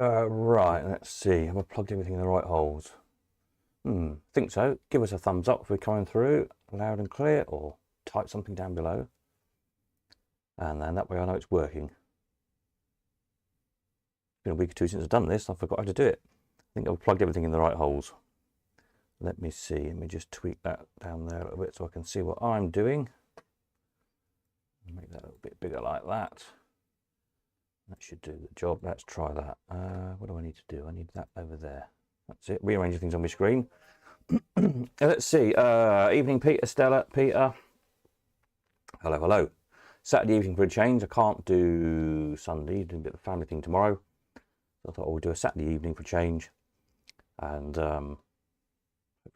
Right, let's see. Have I plugged everything in the right holes? Think so. Give us a thumbs up if we're coming through loud and clear, or type something down below. And then that way I know it's working. It's been a week or two since I've done this. I forgot how to do it. I think I've plugged everything in the right holes. Let me see. Let me just tweak that down there a little bit so I can see what I'm doing. Make that a little bit bigger like that. That should do the job. Let's try that. What do I need to do? I need that over there. That's it. Rearranging things on my screen. Let's see. Evening, Peter, Stella, Peter. Hello, hello. Saturday evening for a change. I can't do Sunday. Doing a bit of a family thing tomorrow. So I thought I would do a Saturday evening for a change. And hopefully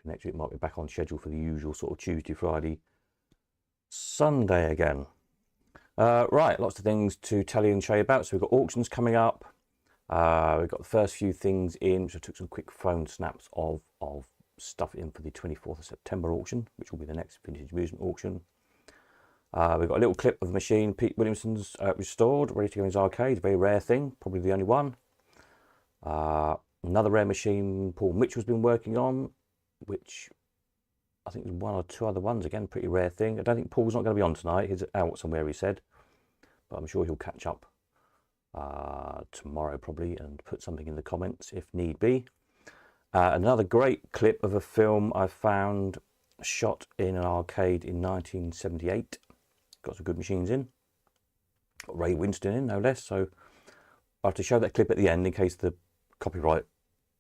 next week might be back on schedule for the usual sort of Tuesday, Friday, Sunday again. Right, lots of things to tell you and show you about. So we've got auctions coming up. We've got the first few things in, which I took some quick phone snaps of stuff in for the 24th of September auction, which will be the next vintage amusement auction. We've got a little clip of the machine Pete Williamson's restored, ready to go in his arcade. Very rare thing, probably the only one. Another rare machine Paul Mitchell's been working on, which I think there's one or two other ones, again, pretty rare thing. I don't think Paul's not going to be on tonight. He's out somewhere, he said. But I'm sure he'll catch up tomorrow probably and put something in the comments if need be. Another great clip of a film I found shot in an arcade in 1978. Got some good machines in. Got Ray Winston in, no less. So I have to show that clip at the end in case the copyright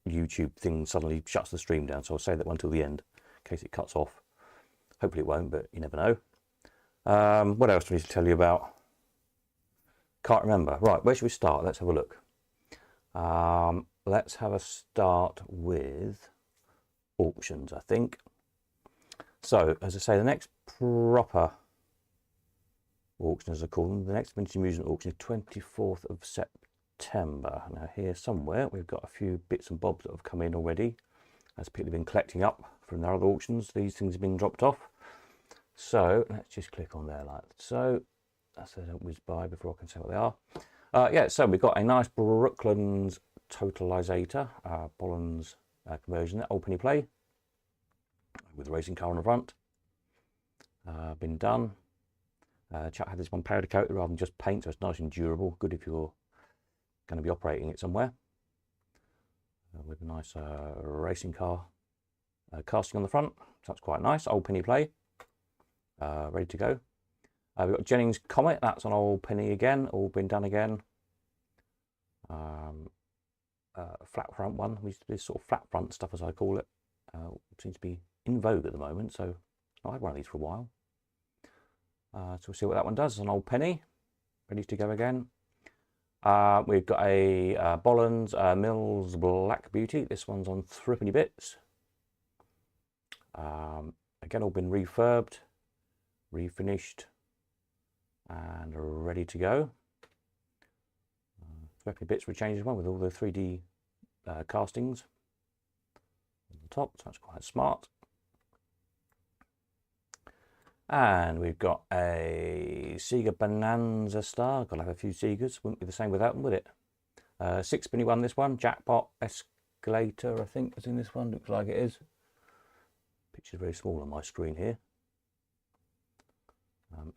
YouTube thing suddenly shuts the stream down. So I'll save that one till the end, in case it cuts off. Hopefully it won't, but you never know. What else do I need to tell you about? Can't remember. Right, where should we start? Let's have a look. Let's have a start with auctions, I think. So, as I say, the next proper auction, as I call them, the next vintage amusement auction is 24th of September. Now here somewhere we've got a few bits and bobs that have come in already, as people have been collecting up from their other auctions. These things have been dropped off. So let's just click on there like so. That's a whiz by before I can say what they are. Yeah, so we've got a nice Brooklands totalizator, Bollens conversion, old penny play with a racing car on the front. Been done. Chap had this one powder coated rather than just paint, so it's nice and durable. Good if you're going to be operating it somewhere. With a nice racing car casting on the front, so that's quite nice. Old penny play, ready to go. We've got Jennings Comet, that's an old penny again, all been done again. Flat front one, this sort of flat front stuff as I call it, seems to be in vogue at the moment, so I've had one of these for a while. So we'll see what that one does. It's an old penny, ready to go again. We've got a Bollens Mills Black Beauty. This one's on threepenny bits. Again, all been refurbed, refinished, and ready to go. Threepenny bits were changed as well with all the 3D castings on the top, so that's quite smart. And we've got a Sega Bonanza Star. Got to have a few Segas. Wouldn't be the same without them, would it? 6-penny one, this one. Jackpot Escalator, I think, is in this one. Looks like it is. Picture's very small on my screen here.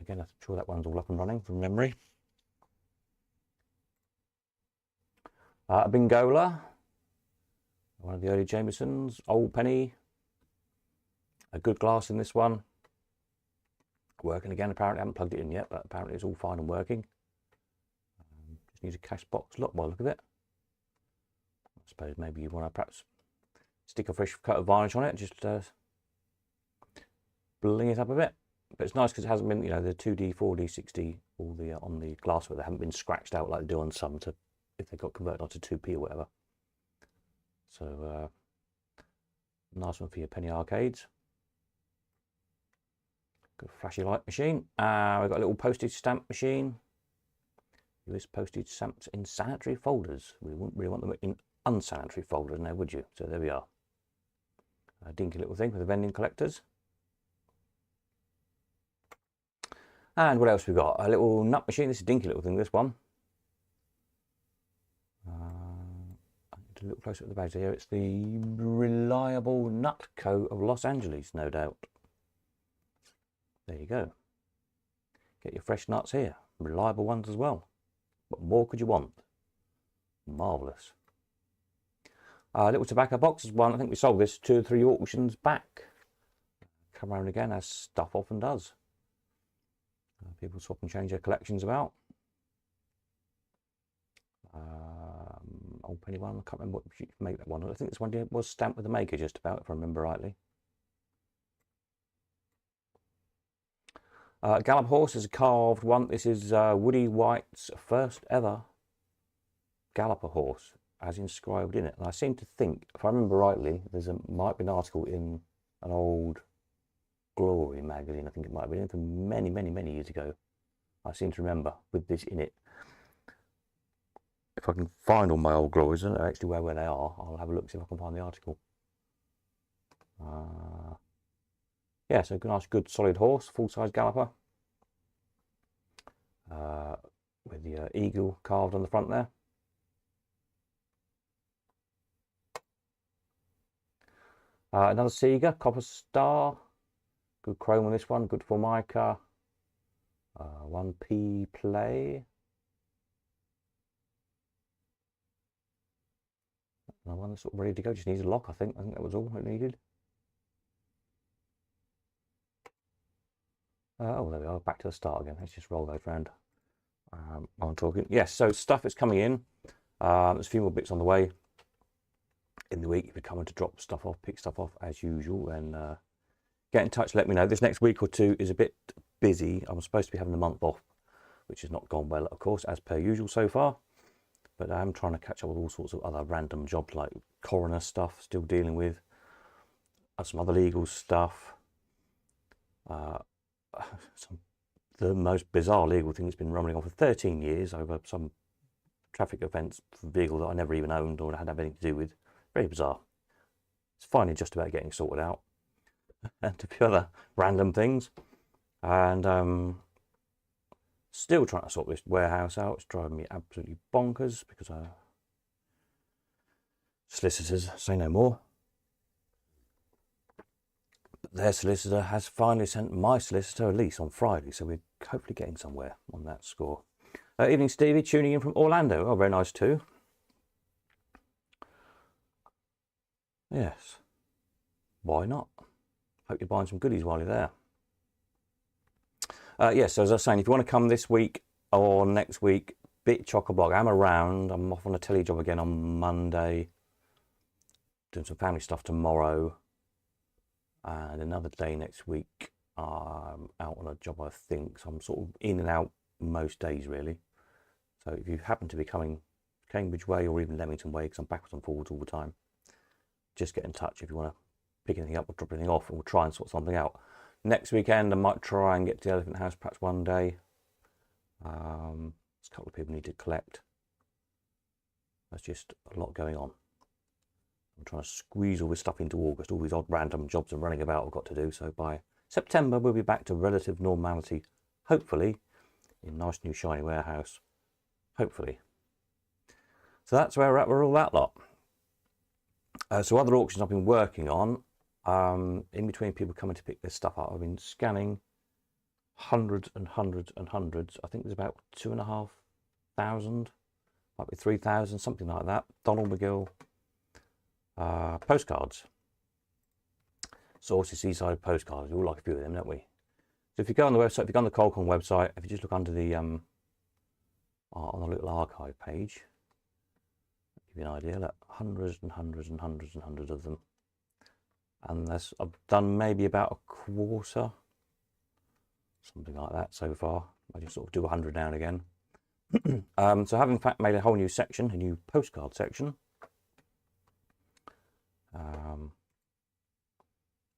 Again, I'm sure that one's all up and running from memory. A Bingola. One of the early Jamesons. Old penny. A good glass in this one. Working again, apparently. I haven't plugged it in yet, but apparently it's all fine and working. Just needs a cash box lock by the look of it. I suppose maybe you want to perhaps stick a fresh coat of varnish on it, just bling it up a bit. But it's nice because it hasn't been, you know, the 2D, 4D, 6D, all the on the glassware, they haven't been scratched out like they do on some, to if they got converted onto 2p or whatever. So nice one for your penny arcades. Good flashy light machine. We've got a little postage stamp machine. US postage stamps in sanitary folders. We wouldn't really want them in unsanitary folders now, would you? So there we are. A dinky little thing for the vending collectors. And what else we got? A little nut machine. This is a dinky little thing, this one. a little closer at the badge here. It's the Reliable Nut Co. of Los Angeles, no doubt. There you go. Get your fresh nuts here. Reliable ones as well. What more could you want? Marvellous. Little tobacco box is one. I think we sold this 2 or 3 auctions back. Come around again, as stuff often does. People swap and change their collections about. Old penny one. I can't remember what you make that one. I think this one was stamped with the maker just about, if I remember rightly. Gallop horse is a carved one. This is Woody White's first ever galloper horse, as inscribed in it. And I seem to think, if I remember rightly, might be an article in an old Glory magazine. I think it might have been from many, many, many years ago. I seem to remember with this in it. If I can find all my old Glories, I don't know actually where they are. I'll have a look, see if I can find the article. Yeah, so nice, good, solid horse, full-size galloper. With the eagle carved on the front there. Another Seeger, Copper Star. Good chrome on this one, good Formica. 1p play. Another one that's sort of ready to go, just needs a lock, I think. I think that was all it needed. Oh, there we are, back to the start again. Let's just roll those round while I'm talking. Yes, so stuff is coming in. There's a few more bits on the way in the week. If you're coming to drop stuff off, pick stuff off as usual, then get in touch, let me know. This next week or two is a bit busy. I'm supposed to be having a month off, which has not gone well, of course, as per usual so far. But I'm trying to catch up with all sorts of other random jobs, like coroner stuff, still dealing with. Some other legal stuff. The most bizarre legal thing that's been rumbling on for 13 years over some traffic offence for a vehicle that I never even owned or had anything to do with. Very bizarre. It's finally just about getting sorted out. And a few other random things. And still trying to sort this warehouse out. It's driving me absolutely bonkers because solicitors say no more. But their solicitor has finally sent my solicitor a lease on Friday, so we're hopefully getting somewhere on that score. Evening, Stevie, tuning in from Orlando. Oh, very nice too. Yes. Why not? Hope you're buying some goodies while you're there. Yes, so as I was saying, if you want to come this week or next week, bit chock-a-block. I'm around. I'm off on a telly job again on Monday. Doing some family stuff tomorrow. And another day next week. I'm out on a job, I think. So I'm sort of in and out most days, really. So if you happen to be coming Cambridge way or even Leamington way, because I'm backwards and forwards all the time, just get in touch if you want to pick anything up or drop anything off, and we'll try and sort something out. Next weekend, I might try and get to the Elephant House perhaps one day. There's a couple of people need to collect. There's just a lot going on. I'm trying to squeeze all this stuff into August, all these odd random jobs and running about I've got to do. So by September, we'll be back to relative normality, hopefully, in nice new shiny warehouse. Hopefully. So that's where we're at with all that lot. So other auctions I've been working on, in between people coming to pick this stuff up, I've been scanning hundreds and hundreds and hundreds. I think there's about 2,500, might be 3,000, something like that. Donald McGill postcards. Saucy Seaside postcards. We all like a few of them, don't we? So if you go on the website, if you go on the Colcon website, if you just look under the on the little archive page, give you an idea. Look, hundreds and hundreds and hundreds and hundreds of them. And I've done maybe about a quarter, something like that so far. I just sort of do 100 now and again. So I have in fact made a whole new section, a new postcard section. And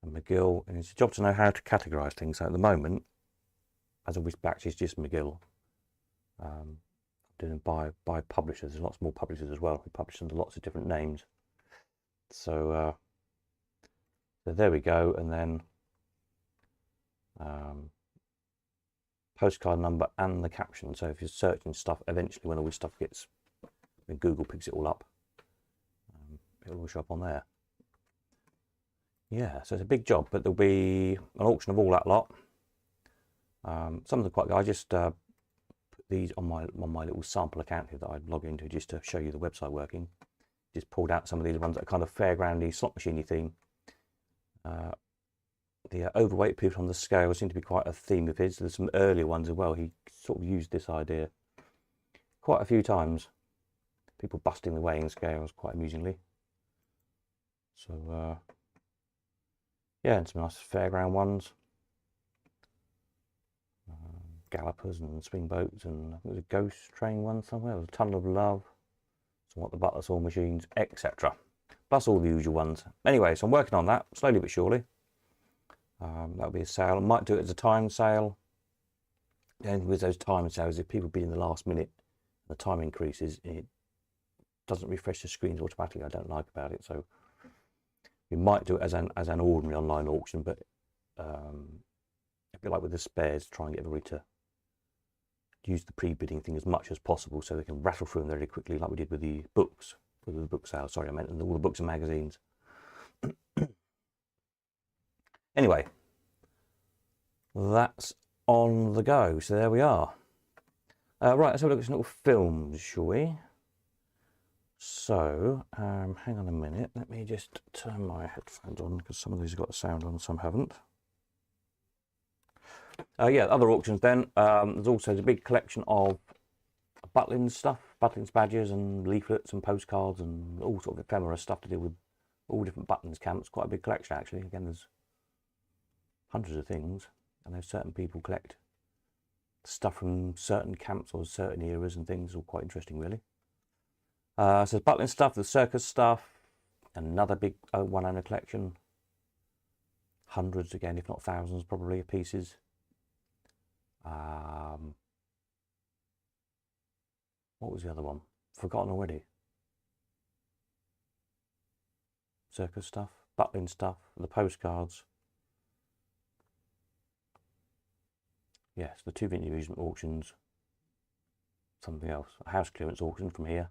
McGill, and it's a job to know how to categorise things. So at the moment, as always, batch is just McGill. Doing by publishers. There's lots more publishers as well who publish under lots of different names. So there we go, and then postcard number and the caption. So if you're searching stuff, eventually when all this stuff gets, when Google picks it all up, It'll all show up on there. Yeah, so it's a big job, but there'll be an auction of all that lot. Some of them quite good. I just put these on my little sample account here that I log into just to show you the website working. Just pulled out some of these ones that are kind of fairgroundy, slot machiney theme. The overweight people on the scale seem to be quite a theme of his. There's some earlier ones as well. He sort of used this idea quite a few times. People busting the weighing scales quite amusingly. So yeah, and some nice fairground ones. Gallopers and swing boats, and I think there's a ghost train one somewhere. There's a Tunnel of Love, some What the Butler Saw machines, etc. Plus all the usual ones. Anyway, so I'm working on that slowly but surely. That'll be a sale. I might do it as a time sale. And with those time sales, if people bid in the last minute, the time increases, it doesn't refresh the screens automatically. I don't like about it, so we might do it as an ordinary online auction, but a bit like with the spares, try and get everybody to use the pre-bidding thing as much as possible so they can rattle through them very quickly, like we did with the books, with the book sale. Sorry, I meant all the books and magazines. Anyway, that's on the go. So there we are. Right, let's have a look at some little films, shall we? So, hang on a minute. Let me just turn my headphones on because some of these have got the sound on, some haven't. Yeah, other auctions then. There's also a big collection of Butlins stuff, Butlins badges and leaflets and postcards and all sort of ephemera stuff to do with all different Butlins camps. Quite a big collection actually. Again, there's hundreds of things, and there's certain people collect stuff from certain camps or certain eras and things. All quite interesting, really. So there's Butlins stuff, the circus stuff, another big one-owner collection. Hundreds again, if not thousands, probably of pieces. What was the other one? Forgotten already. Circus stuff, Butlin stuff, the postcards. Yes, the two vintage amusement auctions. Something else, a house clearance auction from here.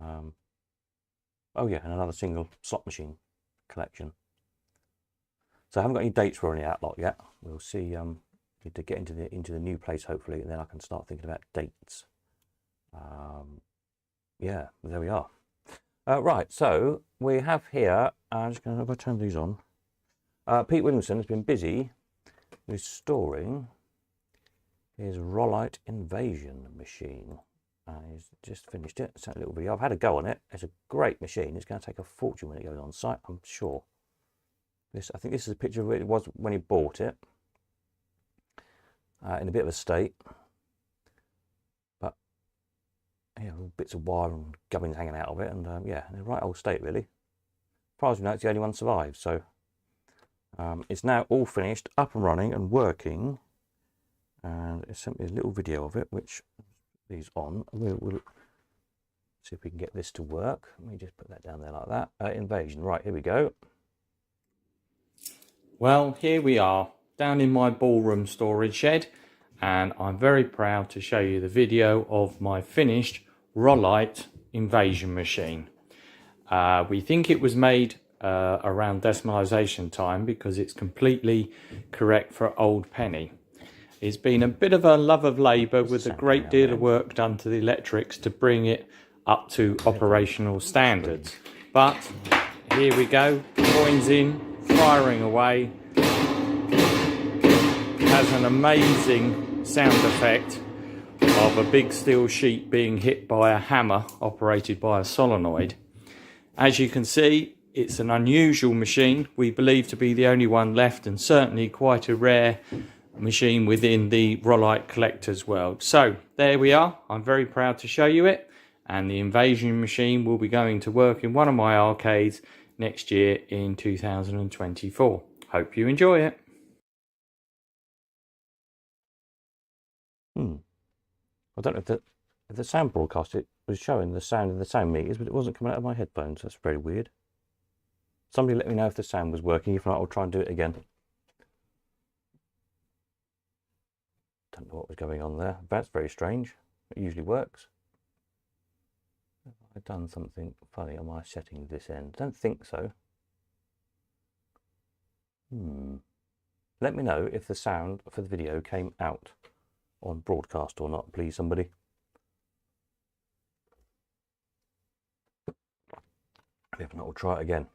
Oh yeah, and another single slot machine collection. So I haven't got any dates for any of that lot yet. We'll see. Need to get into the new place hopefully, and then I can start thinking about dates. Yeah, there we are. Right, so we have here. I'm just going to turn these on. Pete Williamson has been busy restoring his Rollite Invasion machine. He's just finished it. Sent a little video. I've had a go on it. It's a great machine. It's going to take a fortune when it goes on site, I'm sure. I think this is a picture of what it was when he bought it. In a bit of a state, but yeah, bits of wire and gubbins hanging out of it, and yeah, in a right old state really. As far as we know, it's the only one survived. So it's now all finished, up and running and working. And it sent me a little video of it, which these on. We'll see if we can get this to work. Let me just put that down there like that. Invasion. Right, here we go. Well, here we are down in my ballroom storage shed, and I'm very proud to show you the video of my finished Rollite Invasion machine. We think it was made around decimalisation time because it's completely correct for old penny. It's been a bit of a love of labour with a great deal of work done to the electrics to bring it up to operational standards. But here we go, coins in, firing away. Has an amazing sound effect of a big steel sheet being hit by a hammer operated by a solenoid. As you can see, it's an unusual machine. We believe to be the only one left, and certainly quite a rare machine within the Rollite collector's world. So there we are. I'm very proud to show you it, and the Invasion machine will be going to work in one of my arcades next year in 2024. Hope you enjoy it. I don't know if the sound broadcast it was showing the sound of the sound meters, but it wasn't coming out of my headphones. That's very weird. Somebody let me know if the sound was working. If not, I'll try and do it again. Don't know what was going on there. That's very strange. It usually works. I done something funny on my settings this end? I don't think so. Let me know if the sound for the video came out on broadcast or not, please, somebody. If not, we'll try it again.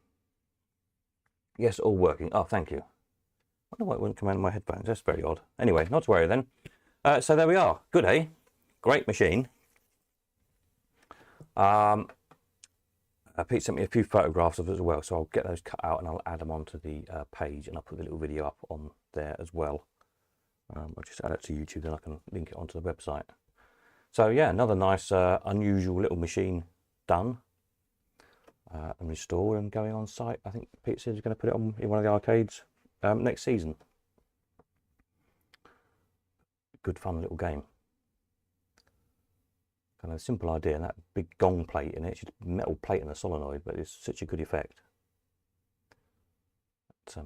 Yes, all working. Oh, thank you. I wonder why it wouldn't come out of my headphones. That's very odd. Anyway, not to worry then. So there we are. Good, eh? Great machine. Pete sent me a few photographs of it as well, so I'll get those cut out and I'll add them onto the page, and I'll put the little video up on there as well. I'll just add it to YouTube, then I can link it onto the website. So yeah, another nice, unusual little machine done and restored and going on site. I think Pete said he's going to put it on in one of the arcades next season. Good fun little game. Kind of a simple idea, and that big gong plate in it, it's just a metal plate and a solenoid, but it's such a good effect. It's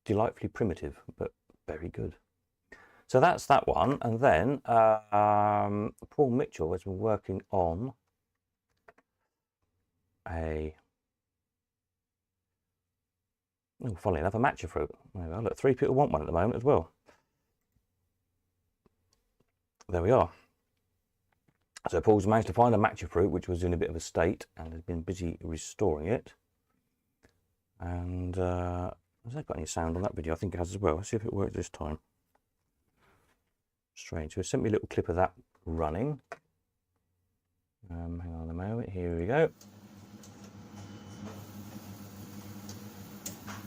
delightfully primitive, but very good. So that's that one, and then Paul Mitchell has been working on a, funnily enough, a matcha fruit. Look, 3 people want one at the moment as well. There we are. So Paul's managed to find a matcha fruit which was in a bit of a state and has been busy restoring it. And has that got any sound on that video? I think it has as well. Let's see if it works this time. Strange. So it sent me a little clip of that running. Hang on a moment. Here we go.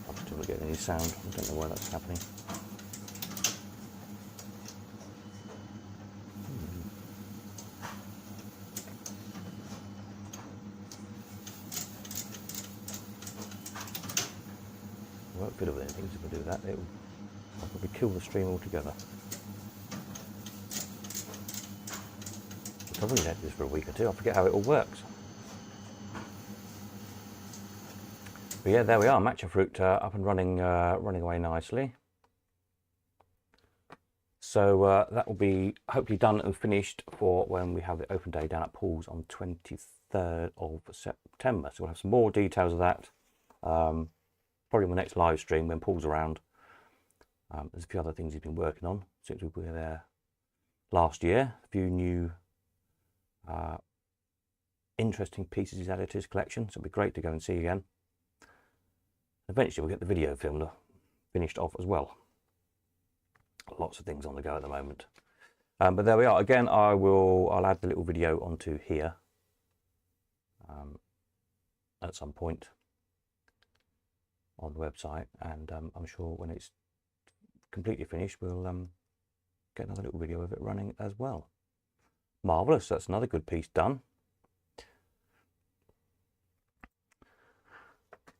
I'm still not getting any sound. I don't know why that's happening. I won't fiddle with anything, so if I do that, I'll probably kill the stream altogether. I'll probably let this for a week or two. I forget how it all works. But yeah, there we are, matcha fruit up and running, running away nicely. So that will be hopefully done and finished for when we have the open day down at Paul's on 23rd of September. So we'll have some more details of that. Probably my next live stream when Paul's around. There's a few other things he's been working on since we were there last year. A few new interesting pieces he's added to his collection, so it'll be great to go and see again. Eventually we'll get the video filmed finished off as well. Lots of things on the go at the moment. But there we are. Again, I'll add the little video onto here at some point on the website, and I'm sure when it's completely finished we'll get another little video of it running as well. Marvellous, that's another good piece done.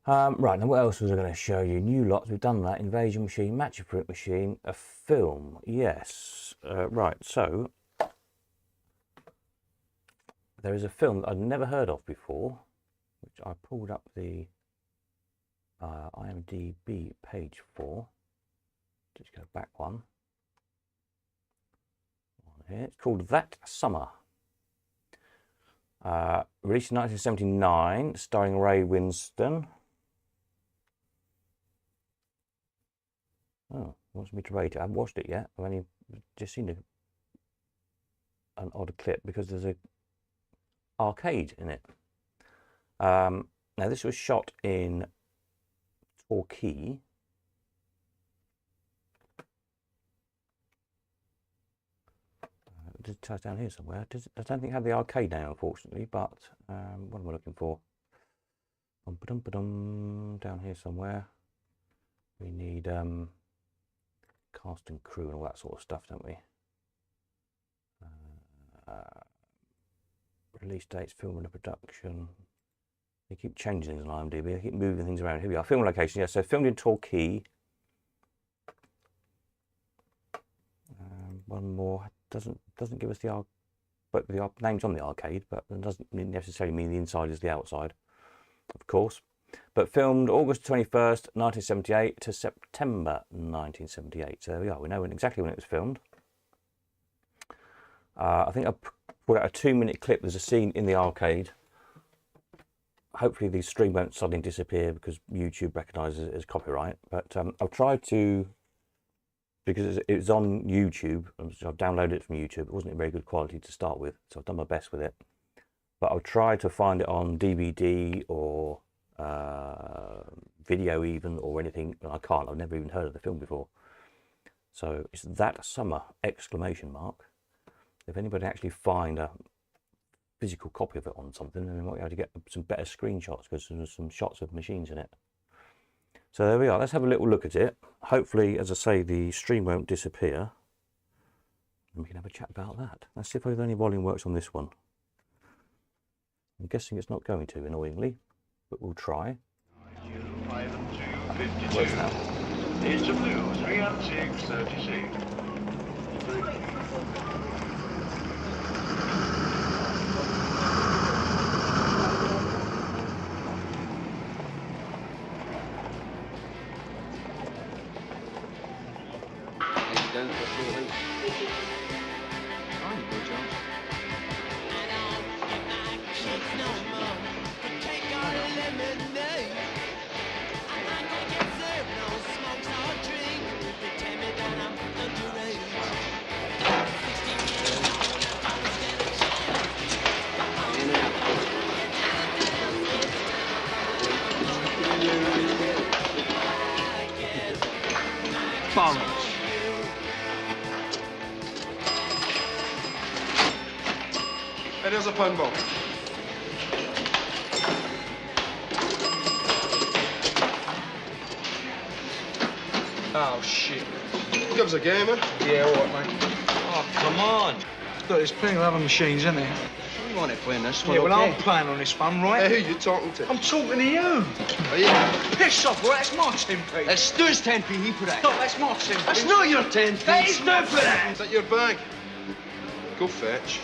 Right, now what else was I going to show you? New lots, we've done that. Invasion machine, matcha fruit machine, a film, yes. Right, so there is a film that I'd never heard of before, which I pulled up the IMDb page for. Just go back one. Here. It's called That Summer. Released in 1979, starring Ray Winston. Oh, wants me to rate it. I haven't watched it yet. I've only just seen an odd clip because there's a arcade in it. Now this was shot in Torquay. It ties down here somewhere. I don't think it had the arcade name, unfortunately, but what am I looking for? Down here somewhere. We need cast and crew and all that sort of stuff, don't we? Release dates, film and production. They keep changing things on IMDb. They keep moving things around. Here we are. Film location. Yeah, so filmed in Torquay. One more. Doesn't give us the names on the arcade, but it doesn't necessarily mean the inside is the outside, of course. But filmed August 21st, 1978 to September 1978. So there we are. We know exactly when it was filmed. I think I put out a 2-minute clip. There's a scene in the arcade. Hopefully the stream won't suddenly disappear because YouTube recognises it as copyright. But I've tried to, because it's on YouTube, so I've downloaded it from YouTube. It wasn't in very good quality to start with, so I've done my best with it. But I've tried to find it on DVD or video even, or anything, and I can't. I've never even heard of the film before. So it's That Summer! Exclamation mark. If anybody actually find a physical copy of it on something, then we might be able to get some better screenshots, because there's some shots of machines in it. So there we are. Let's have a little look at it. Hopefully, as I say, the stream won't disappear, and we can have a chat about that. Let's see if the only volume works on this one. I'm guessing it's not going to, annoyingly, but we'll try. Works now. It's a blue 3 and 6, 36. Bollocks. Hey, there's a punball. Oh, shit. Give us a game, man. Yeah, all right, mate. Oh, come on. Look, there's plenty of other machines, isn't there? You want to play this Yeah, well, I'm playing on this one, right? Hey, who you talking to? I'm talking to you. Are you? Piss off, right? That's my 10p. It's Stu's 10p, he put it. Stop, that's my 10p. That's not your 10p. That is no for that. Is that your bag? Go fetch.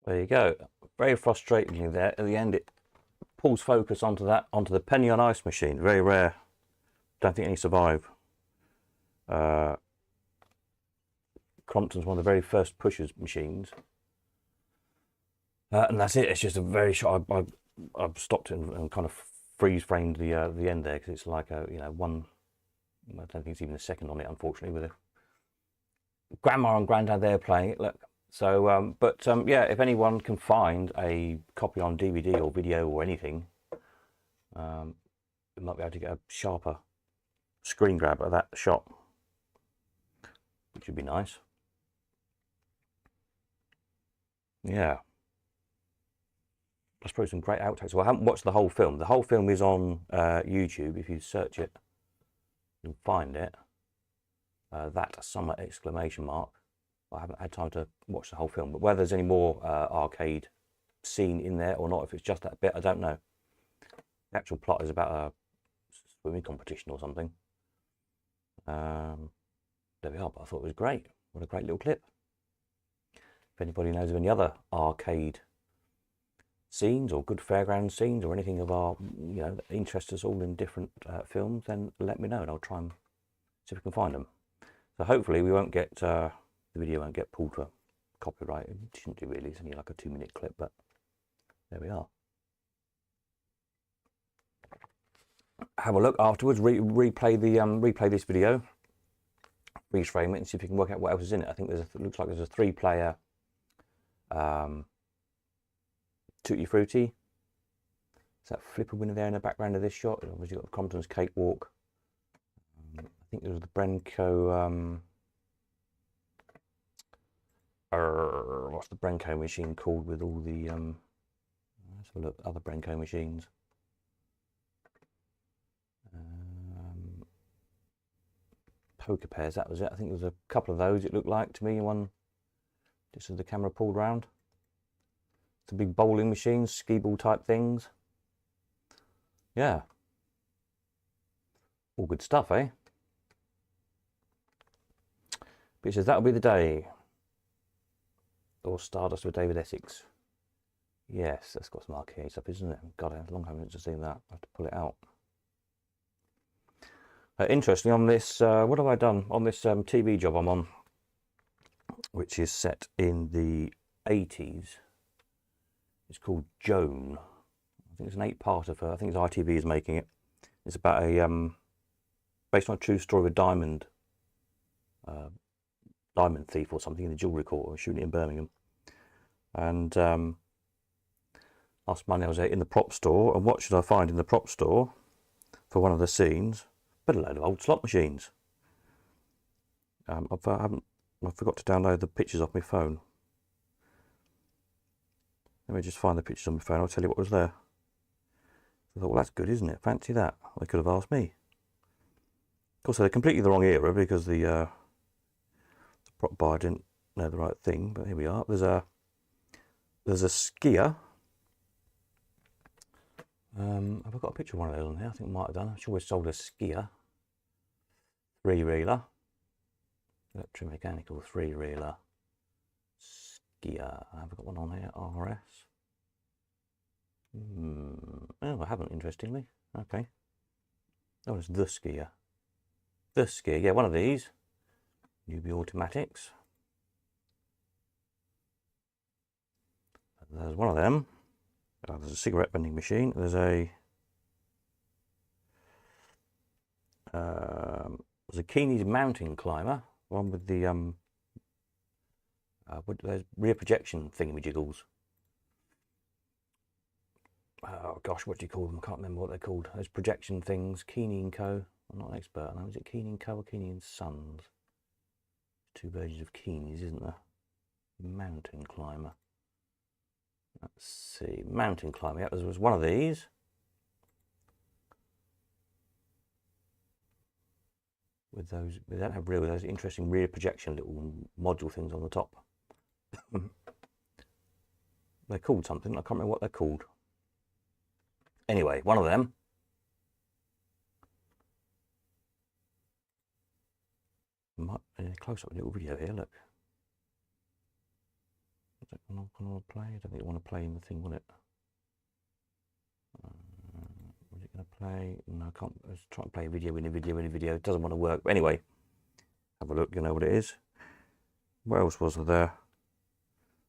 There you go. Very frustratingly there, at the end it pulls focus onto the penny on ice machine. Very rare. Don't think any survive. Crompton's one of the very first pushers machines. And that's it. It's just a very short. I've stopped it and kind of freeze framed the end there, because it's like a, you know, one. I don't think it's even a second on it, unfortunately, with a grandma and granddad there playing it. Look. So, yeah, if anyone can find a copy on DVD or video or anything, we might be able to get a sharper screen grab of that shot, which would be nice. Yeah. That's probably some great outtakes. Well, I haven't watched the whole film. The whole film is on YouTube. If you search it, you'll find it. That Summer! Exclamation mark. I haven't had time to watch the whole film, but whether there's any more arcade scene in there or not, if it's just that bit, I don't know. The actual plot is about a swimming competition or something. There we are, but I thought it was great. What a great little clip. If anybody knows of any other arcade scenes or good fairground scenes or anything of our, you know, that interests us all in different films, then let me know and I'll try and see if we can find them. So hopefully we won't get... the video won't get pulled for copyright. It shouldn't do really. It's only like a 2-minute clip, but there we are. Have a look afterwards. Replay this video. Freeze frame it and see if you can work out what else is in it. I think it looks like there's a 3-player Tutti Frutti. Is that flipper winner there in the background of this shot? Obviously got Compton's Cakewalk. I think there's the Brenco. What's the Brenco machine called with all the let's have a look, other Brenco machines. Poker pairs, that was it. I think there was a couple of those, it looked like to me, one just as the camera pulled round. Some big bowling machines, skee ball type things. Yeah. All good stuff, eh? But it says that'll be the day. Or Stardust with David Essex. Yes, that's got some arcade stuff, isn't it? God, a long time since I've seen that. I have to pull it out. Interestingly, on this, what have I done? On this TV job I'm on, which is set in the 80s. It's called Joan. I think it's an 8-parter for, I think it's ITV is making it. It's about a, based on a true story of a diamond thief or something in the jewellery court, shooting it in Birmingham. And last Monday I was in the prop store, and what should I find in the prop store for one of the scenes? But a load of old slot machines. I forgot to download the pictures off my phone. Let me just find the pictures on my phone. I'll tell you what was there. I thought, well, that's good, isn't it? Fancy that. They could have asked me. Of course, they're completely the wrong era because the prop buyer didn't know the right thing. But here we are. There's a skier. Have I got a picture of one of those on here? I think I might have done. I'm sure we sold a skier. 3-reeler. Electromechanical 3-reeler. Skier. Have I got one on here? RS. Oh, I haven't, interestingly. Okay. Oh, it's the skier. The skier. Yeah, one of these. Newbie automatics. There's one of them. There's a cigarette vending machine. There's a Keeney's mountain climber, one with the those rear projection thingamajiggles. Oh gosh, what do you call them? I can't remember what they're called. Those projection things. Keeney & Co. I'm not an expert on them. Is it Keeney & Co. or Keeney & Sons? Two versions of Keeney's, isn't there? Mountain climber. Let's see, mountain climbing. Yeah, there was one of these. With those, they don't have rear, with those interesting rear projection little module things on the top. They're called something. I can't remember what they're called. Anyway, one of them. Close up a little video here. Look. Is it not going to play? I don't think it want to play in the thing, will it? Was it going to play? No, I can't. Let's try and play a video in a video in a video. It doesn't want to work. But anyway, have a look. You know what it is. What else was there?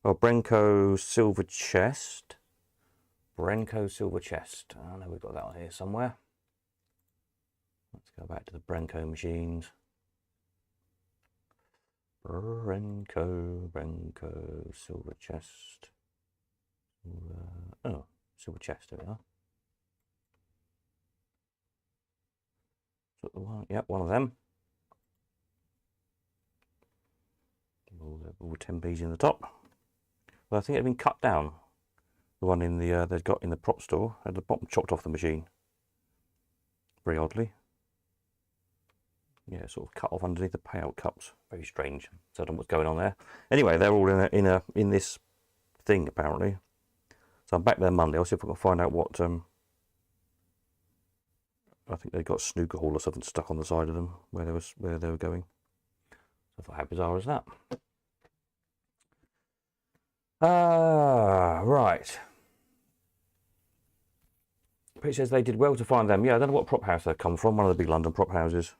Oh, Brenco silver chest. Brenco silver chest. I know we've got that on here somewhere. Let's go back to the Brenco machines. Brenco silver chest. Oh, silver chest. There we are. Is that the one? Yep, one of them. All 10p's in the top. Well, I think it had been cut down. The one in the they've got in the prop store had the bottom chopped off the machine. Very oddly. Yeah, sort of cut off underneath the payout cups. Very strange. So I don't know what's going on there. Anyway, they're all in this thing apparently. So I'm back there Monday. I'll see if I can find out what. I think they've got snooker hall or something stuck on the side of them where they were going. So I thought, how bizarre is that? Right. But it says they did well to find them. Yeah, I don't know what prop house they come from. One of the big London prop houses.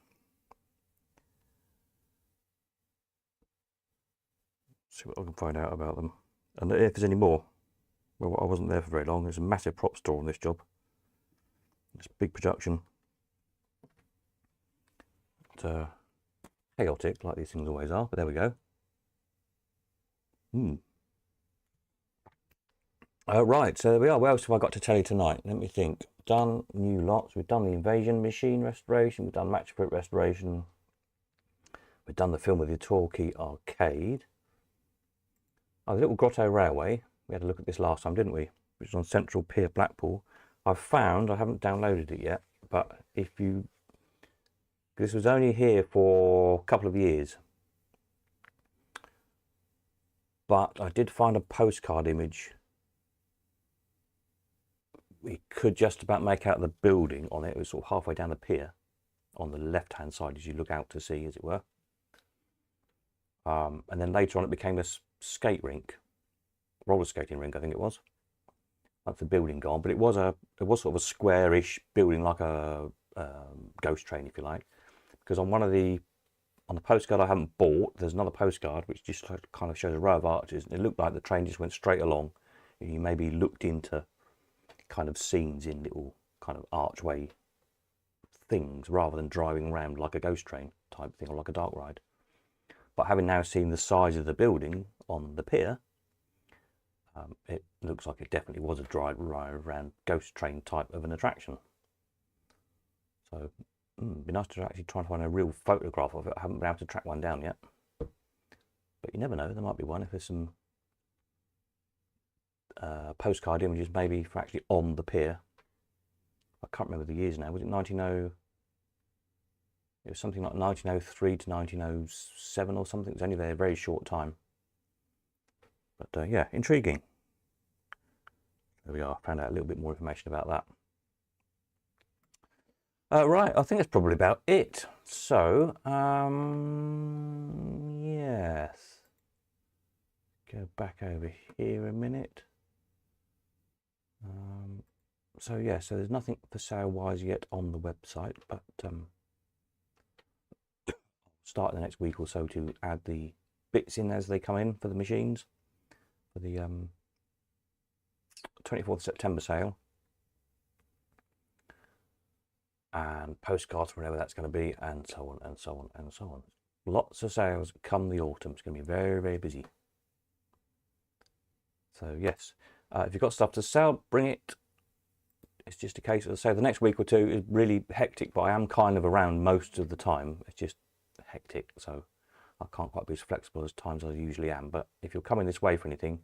See what I can find out about them. And if there's any more. Well, I wasn't there for very long. There's a massive prop store on this job. It's big production. But, chaotic, like these things always are. But there we go. Right, so there we are. What else have I got to tell you tonight? Let me think. Done new lots. We've done the Invasion machine restoration. We've done Match Fit restoration. We've done the film with the Torquay arcade. Oh, the little Grotto Railway. We had a look at this last time, didn't we? Which is on Central Pier, Blackpool. I've found, I haven't downloaded it yet, but if you... This was only here for a couple of years. But I did find a postcard image we could just about make out the building on it. It was sort of halfway down the pier on the left hand side as you look out to sea, as it were. And then later on it became a skate rink, roller skating rink I think it was. That's the building gone, but it was sort of a squarish building, like a ghost train if you like, because on the postcard I haven't bought, there's another postcard which just kind of shows a row of arches, and it looked like the train just went straight along. You maybe looked into kind of scenes in little kind of archway things rather than driving around like a ghost train type thing or like a dark ride. But having now seen the size of the building on the pier, it looks like it definitely was a drive around ghost train type of an attraction. So it'd be nice to actually try and find a real photograph of it. I haven't been able to track one down yet, but you never know, there might be one if there's some postcard images maybe for actually on the pier. I can't remember the years now. Was it 1900? It was something like 1903 to 1907 or something. It was only there a very short time. But yeah, intriguing. There we are. Found out a little bit more information about that. Right, I think that's probably about it. So, yes. Go back over here a minute. So yeah, so there's nothing for sale wise yet on the website, but start the next week or so to add the bits in as they come in for the machines for the 24th September sale, and postcards whenever that's going to be, and so on and so on and so on. Lots of sales come the autumn. It's going to be very, very busy. So yes, if you've got stuff to sell, bring it. It's just a case of, say, the next week or two is really hectic, but I am kind of around most of the time. It's just hectic, so I can't quite be as flexible as times I usually am. But if you're coming this way for anything,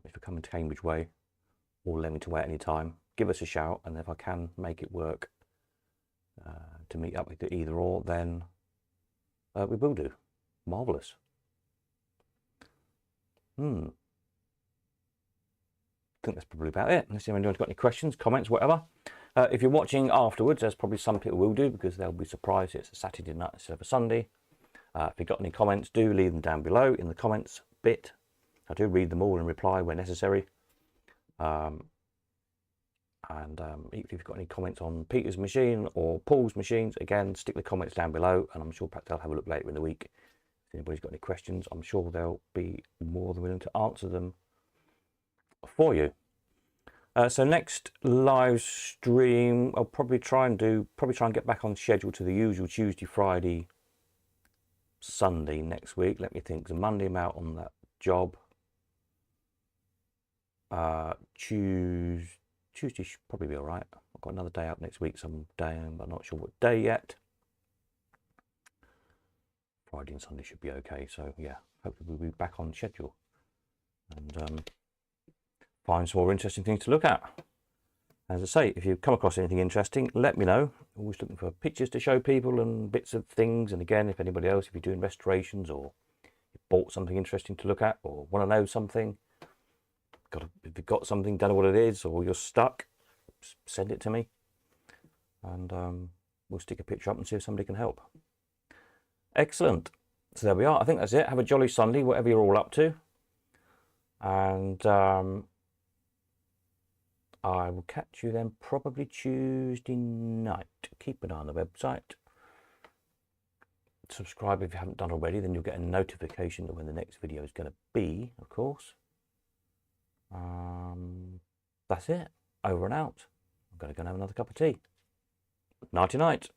if you're coming to Cambridge Way or Leamington Way at any time, give us a shout, and if I can make it work to meet up with either or, then we will do. Marvellous. I think that's probably about it. Unless anyone's got any questions, comments, whatever. If you're watching afterwards, as probably some people will do, because they'll be surprised it's a Saturday night instead of a Sunday. If you've got any comments, do leave them down below in the comments bit. I do read them all and reply where necessary. Equally, if you've got any comments on Peter's machine or Paul's machines, again, stick the comments down below, and I'm sure perhaps they'll have a look later in the week. If anybody's got any questions, I'm sure they'll be more than willing to answer them for you. So next live stream, I'll probably try and get back on schedule to the usual Tuesday, Friday, Sunday next week. Let me think. So Monday I'm out on that job. Tuesday should probably be all right. I've got another day out next week, some day, but I'm not sure what day yet. Friday and Sunday should be okay. So yeah, hopefully we'll be back on schedule and find some more interesting things to look at. As I say, if you come across anything interesting, let me know. Always looking for pictures to show people and bits of things. And again, if anybody else, if you're doing restorations or you bought something interesting to look at or want to know something, if you've got something, don't know what it is, or you're stuck, send it to me, and we'll stick a picture up and see if somebody can help. Excellent. So there we are. I think that's it. Have a jolly Sunday, whatever you're all up to, and I will catch you then probably Tuesday night. Keep an eye on the website. Subscribe if you haven't done already, then you'll get a notification of when the next video is going to be, of course. That's it. Over and out. I'm going to go and have another cup of tea. Nighty night.